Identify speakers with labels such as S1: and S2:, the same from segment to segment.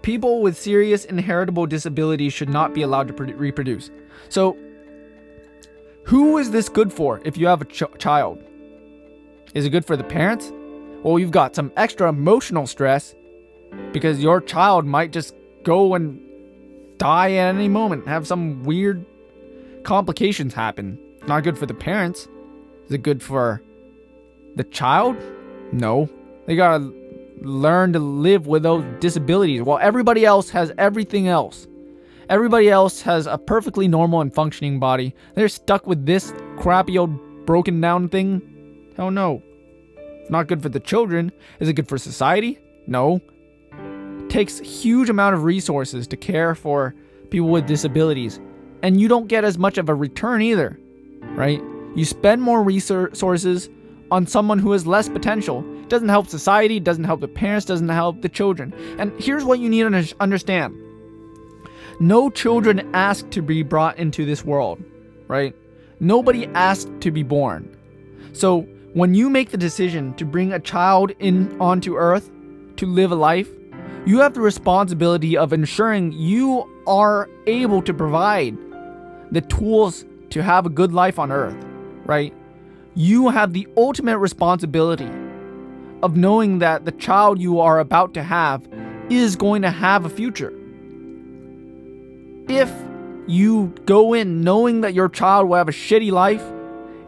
S1: people with serious inheritable disabilities should not be allowed to reproduce. So, who is this good for if you have a child? Is it good for the parents? Well, you've got some extra emotional stress because your child might just go and die at any moment, have some weird complications happen. Not good for the parents. Is it good for the child? No. They gotta learn to live with those disabilities while everybody else has everything else. Everybody else has a perfectly normal and functioning body. They're stuck with this crappy old broken down thing? Hell no. It's not good for the children. Is it good for society? No. It takes a huge amount of resources to care for people with disabilities. And you don't get as much of a return either, right? You spend more resources on someone who has less potential. It doesn't help society, doesn't help the parents, doesn't help the children. And here's what you need to understand. No children asked to be brought into this world, right? Nobody asked to be born. So when you make the decision to bring a child onto Earth to live a life, you have the responsibility of ensuring you are able to provide the tools to have a good life on Earth, right? You have the ultimate responsibility of knowing that the child you are about to have is going to have a future. If you go in knowing that your child will have a shitty life,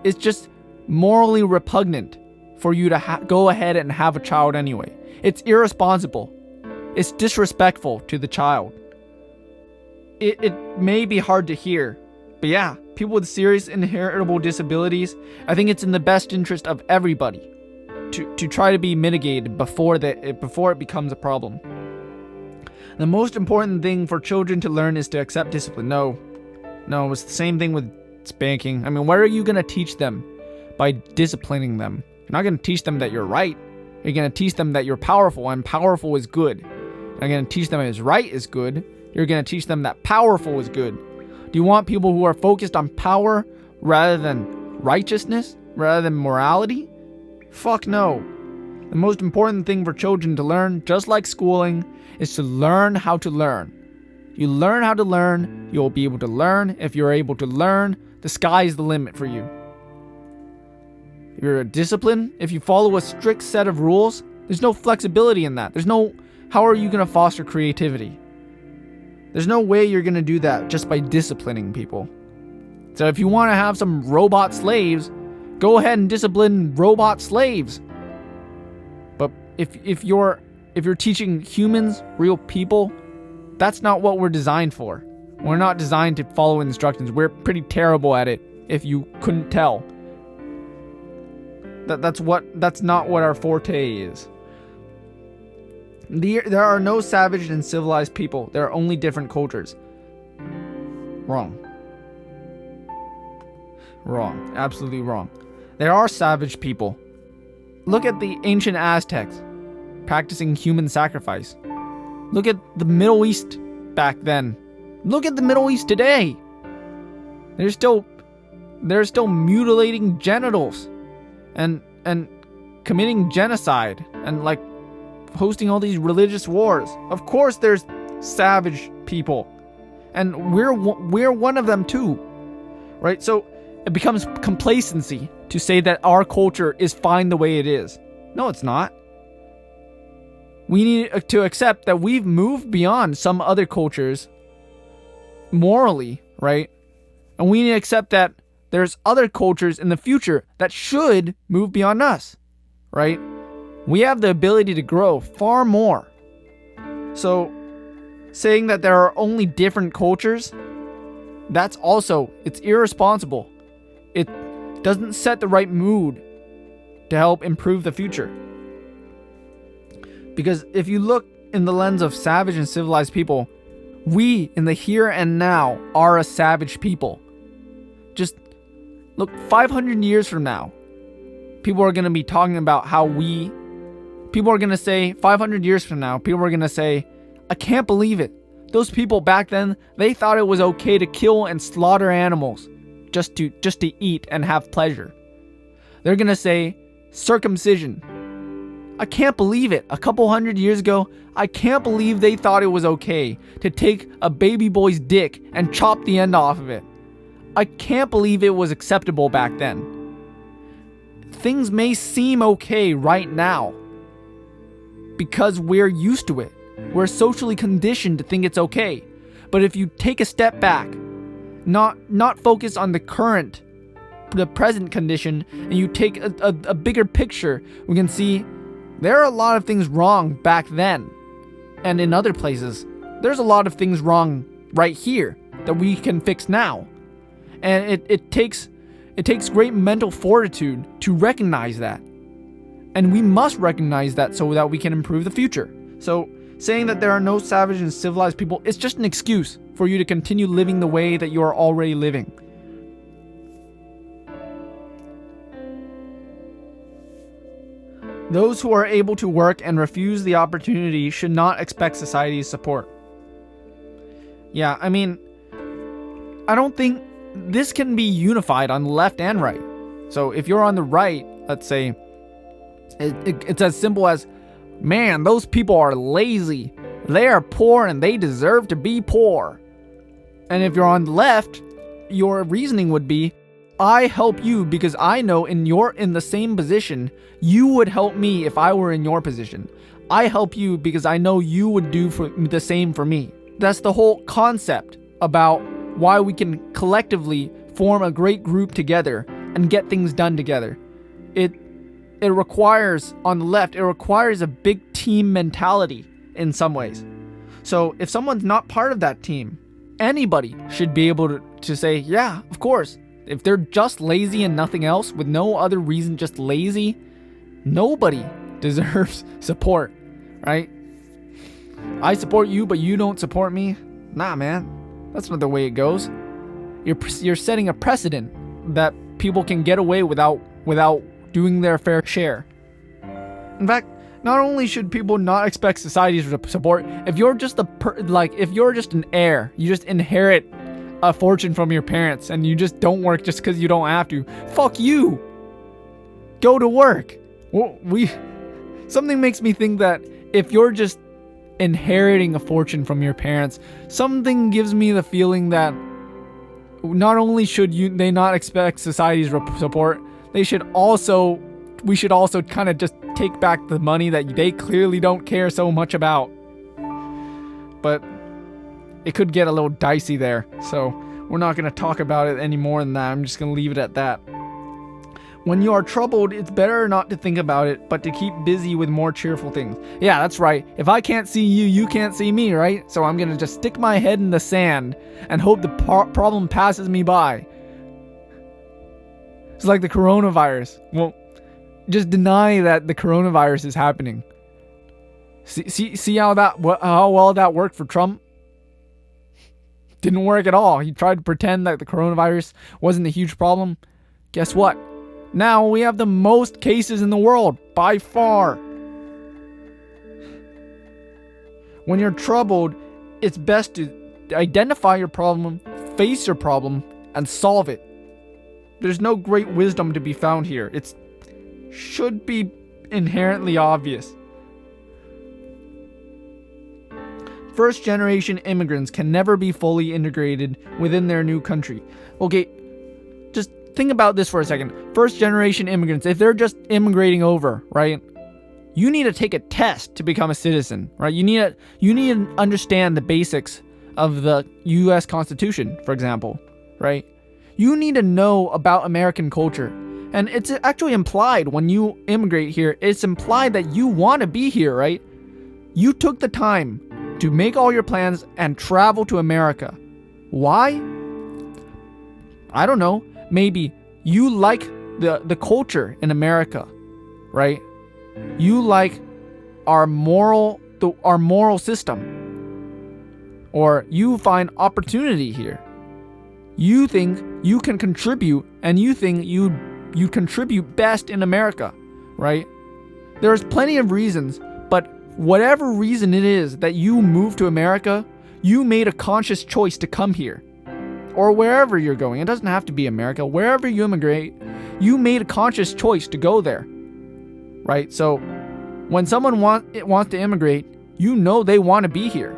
S1: it's just morally repugnant for you to go ahead and have a child anyway. It's irresponsible. It's disrespectful to the child. It may be hard to hear, but yeah, people with serious inheritable disabilities, I think it's in the best interest of everybody to try to be mitigated before it becomes a problem. The most important thing for children to learn is to accept discipline. No, it's the same thing with spanking. I mean, what are you going to teach them by disciplining them? You're not going to teach them that you're right. You're going to teach them that you're powerful, and powerful is good. You're going to teach them that right is good. You're going to teach them that powerful is good. Do you want people who are focused on power rather than righteousness, rather than morality? Fuck no. The most important thing for children to learn, just like schooling, is to learn how to learn. You learn how to learn, you'll be able to learn. If you're able to learn, the sky is the limit for you. If you're a discipline, if you follow a strict set of rules, there's no flexibility in that. How are you going to foster creativity? There's no way you're going to do that just by disciplining people. So if you want to have some robot slaves, go ahead and discipline robot slaves. But if you're teaching humans, real people, that's not what we're designed for. We're not designed to follow instructions. We're pretty terrible at it, if you couldn't tell. That's not what our forte is. There are no savage and civilized people. There are only different cultures. Wrong. Absolutely wrong. There are savage people. Look at the ancient Aztecs practicing human sacrifice. Look at the Middle East back then. Look at the Middle East today. They're still mutilating genitals and committing genocide and like hosting all these religious wars. Of course there's savage people, and we're one of them too, right? So it becomes complacency to say that our culture is fine the way it is. No, it's not. We need to accept that we've moved beyond some other cultures morally, right? And we need to accept that there's other cultures in the future that should move beyond us, right? We have the ability to grow far more. So saying that there are only different cultures, it's irresponsible. It doesn't set the right mood to help improve the future. Because if you look in the lens of savage and civilized people, we in the here and now are a savage people. Just look, 500 years from now, people are going to be talking about people are going to say, 500 years from now, people are going to say, I can't believe it. Those people back then, they thought it was okay to kill and slaughter animals just to eat and have pleasure. They're going to say, circumcision. I can't believe it. A couple hundred years ago, I can't believe they thought it was okay to take a baby boy's dick and chop the end off of it. I can't believe it was acceptable back then. Things may seem okay right now because we're used to it. We're socially conditioned to think it's okay. But if you take a step back, not focus on the present condition, and you take a bigger picture, we can see there are a lot of things wrong back then. And in other places, there's a lot of things wrong right here that we can fix now. And it takes great mental fortitude to recognize that. And we must recognize that so that we can improve the future. So saying that there are no savage and civilized people is just an excuse for you to continue living the way that you are already living. Those who are able to work and refuse the opportunity should not expect society's support. Yeah, I mean, I don't think this can be unified on left and right. So if you're on the right, let's say, it's as simple as, man, those people are lazy. They are poor and they deserve to be poor. And if you're on the left, your reasoning would be, I help you because I know in the same position, you would help me if I were in your position. I help you because I know you would do the same for me. That's the whole concept about why we can collectively form a great group together and get things done together. It requires, on the left, it requires a big team mentality in some ways. So if someone's not part of that team, anybody should be able to say, yeah, of course. If they're just lazy and nothing else, with no other reason, just lazy, nobody deserves support, right? I support you, but you don't support me? Nah, man. That's not the way it goes. You're setting a precedent that people can get away without doing their fair share. In fact, not only should people not expect society's support, if you're just if you're just an heir, you just inherit a fortune from your parents and you just don't work just because you don't have to, fuck you. Go to work. Something makes me think that if you're just inheriting a fortune from your parents, something gives me the feeling that not only should they not expect society's support, we should also kind of just take back the money that they clearly don't care so much about. But it could get a little dicey there, so we're not going to talk about it any more than that. I'm just going to leave it at that. When you are troubled, it's better not to think about it, but to keep busy with more cheerful things. Yeah, that's right. If I can't see you, you can't see me, right? So I'm going to just stick my head in the sand and hope the problem passes me by. It's like the coronavirus. Well, just deny that the coronavirus is happening. See how well that worked for Trump? Didn't work at all. He tried to pretend that the coronavirus wasn't a huge problem. Guess what? Now we have the most cases in the world, by far. When you're troubled, it's best to identify your problem, face your problem, and solve it. There's no great wisdom to be found here. It should be inherently obvious. First-generation immigrants can never be fully integrated within their new country. Okay, just think about this for a second. First-generation immigrants, if they're just immigrating over, right? You need to take a test to become a citizen, right? You need to understand the basics of the U.S. Constitution, for example, right? You need to know about American culture. And it's actually implied when you immigrate here, it's implied that you want to be here, right? You took the time to make all your plans and travel to America. Why? I don't know. Maybe you like the culture in America, right? You like our moral system. Or you find opportunity here. You think you can contribute, and you think you contribute best in America, right? There's plenty of reasons, but whatever reason it is that you moved to America, you made a conscious choice to come here. Or wherever you're going. It doesn't have to be America. Wherever you immigrate, you made a conscious choice to go there. Right? So when someone wants to immigrate, you know they want to be here.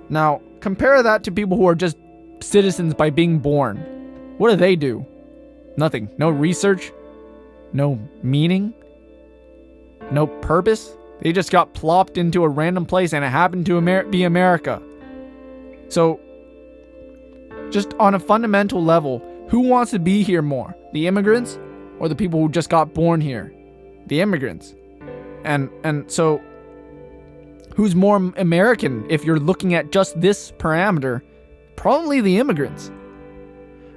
S1: Now, compare that to people who are just citizens by being born. What do they do? Nothing. No research, no meaning, no purpose. They just got plopped into a random place and it happened to be America. So, just on a fundamental level, who wants to be here more? The immigrants or the people who just got born here? The immigrants. And so, who's more American if you're looking at just this parameter? Probably the immigrants.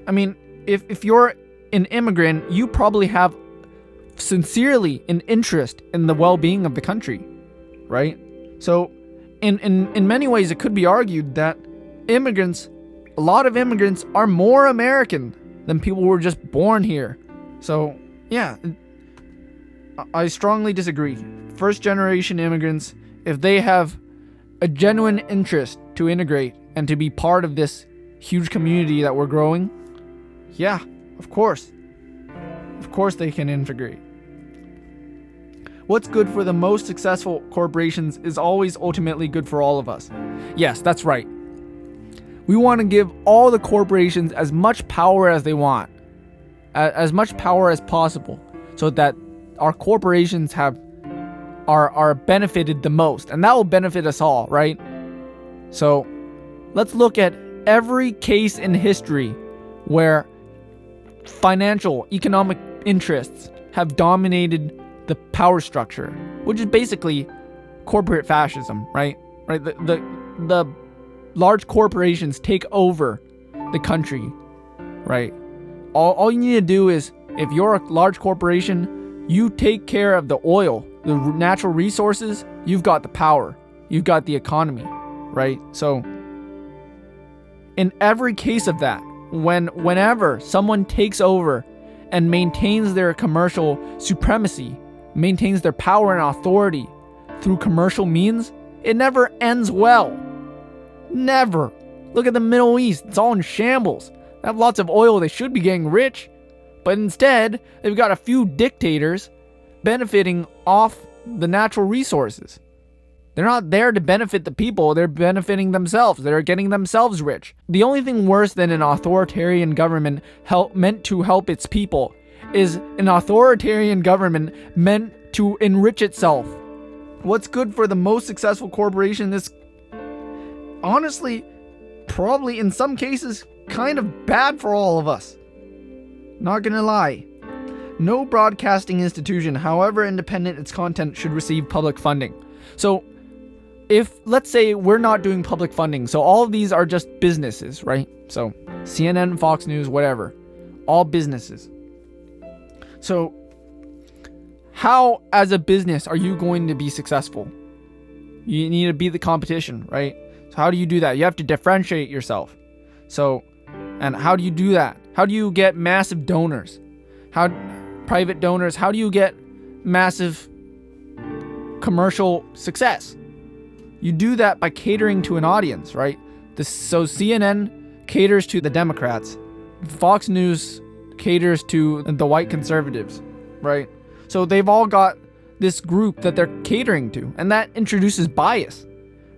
S1: I mean, if you're an immigrant, you probably have sincerely an interest in the well-being of the country, right? So, in many ways, it could be argued that a lot of immigrants are more American than people who were just born here. So, yeah, I strongly disagree. First-generation immigrants, if they have a genuine interest to integrate and to be part of this huge community that we're growing, yeah, of course. Of course they can integrate. What's good for the most successful corporations is always ultimately good for all of us. Yes, that's right. We want to give all the corporations as much power as they want, as much power as possible, so that our corporations are benefited the most, and that will benefit us all, right? So let's look at every case in history where financial, economic interests have dominated the power structure, which is basically corporate fascism, right? Right. The large corporations take over the country, right? All you need to do is, if you're a large corporation, you take care of the oil, the natural resources, you've got the power, you've got the economy, right? So in every case of that, whenever someone takes over and maintains their commercial supremacy, maintains their power and authority through commercial means, it never ends well. Never. Look at the Middle East. It's all in shambles. They have lots of oil. They should be getting rich. But instead, they've got a few dictators benefiting off the natural resources. They're not there to benefit the people. They're benefiting themselves. They're getting themselves rich. The only thing worse than an authoritarian government meant to help its people is an authoritarian government meant to enrich itself. What's good for the most successful corporation is, honestly, probably in some cases, kind of bad for all of us. Not gonna lie. No broadcasting institution, however independent its content, should receive public funding. So, if, let's say, we're not doing public funding, so all of these are just businesses, right? So, CNN, Fox News, whatever. All businesses. So, how, as a business, are you going to be successful? You need to beat the competition, right? So how do you do that? You have to differentiate yourself. So, and how do you do that? How do you get massive donors? Private donors? How do you get massive commercial success? You do that by catering to an audience, right? So CNN caters to the Democrats. Fox News caters to the white conservatives, right? So they've all got this group that they're catering to, and that introduces bias,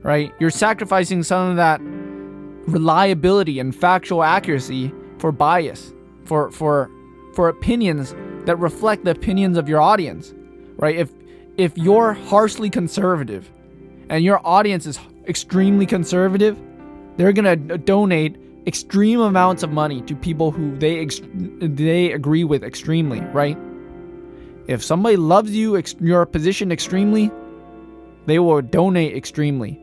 S1: right? You're sacrificing some of that reliability and factual accuracy for bias, for opinions that reflect the opinions of your audience, right? If you're harshly conservative and your audience is extremely conservative, they're gonna donate extreme amounts of money to people who they agree with extremely, right? If somebody loves you, your position extremely, they will donate extremely.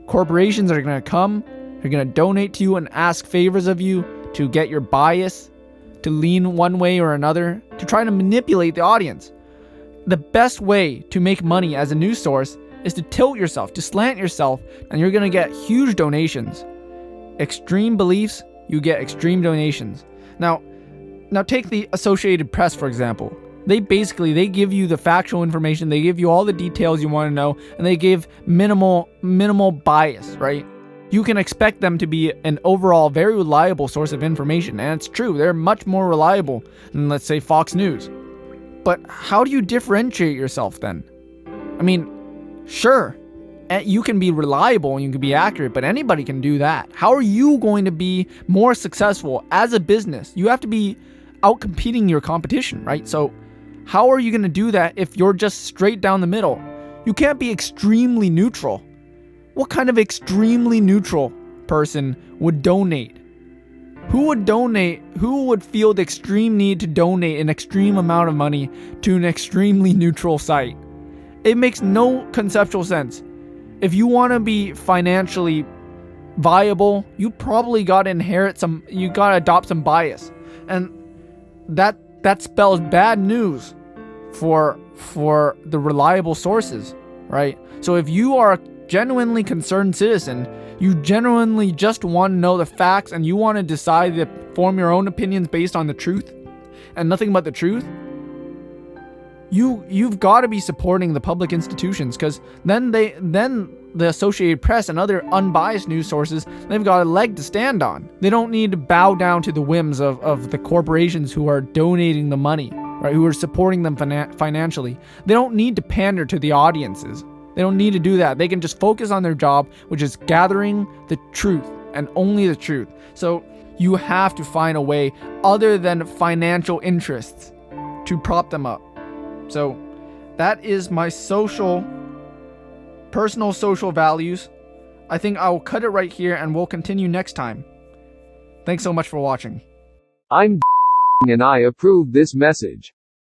S1: Corporations are going to come, they're going to donate to you and ask favors of you to get your bias, to lean one way or another, to try to manipulate the audience. The best way to make money as a news source is to tilt yourself, to slant yourself, and you're going to get huge donations. Extreme beliefs, you get extreme donations. Now take the Associated Press, for example. They give you the factual information, they give you all the details you want to know, and they give minimal bias, right? You can expect them to be an overall very reliable source of information, and it's true, they're much more reliable than, let's say, Fox News. But how do you differentiate yourself then? I mean, sure, you can be reliable and you can be accurate, but anybody can do that. How are you going to be more successful as a business? You have to be out competing your competition, right? So how are you going to do that if you're just straight down the middle? You can't be extremely neutral. What kind of extremely neutral person would donate? Who would donate? Who would feel the extreme need to donate an extreme amount of money to an extremely neutral site? It makes no conceptual sense. If you want to be financially viable, you probably got to you got to adopt some bias. And that spells bad news for the reliable sources, right? So if you are a genuinely concerned citizen, you genuinely just want to know the facts and you want to decide to form your own opinions based on the truth and nothing but the truth, you've got to be supporting the public institutions, because then the Associated Press and other unbiased news sources, they've got a leg to stand on. They don't need to bow down to the whims of the corporations who are donating the money, right? Who are supporting them financially. They don't need to pander to the audiences. They don't need to do that. They can just focus on their job, which is gathering the truth and only the truth. So you have to find a way other than financial interests to prop them up. So that is my personal social values. I think I will cut it right here and we'll continue next time. Thanks so much for watching.
S2: I'm and I approve this message.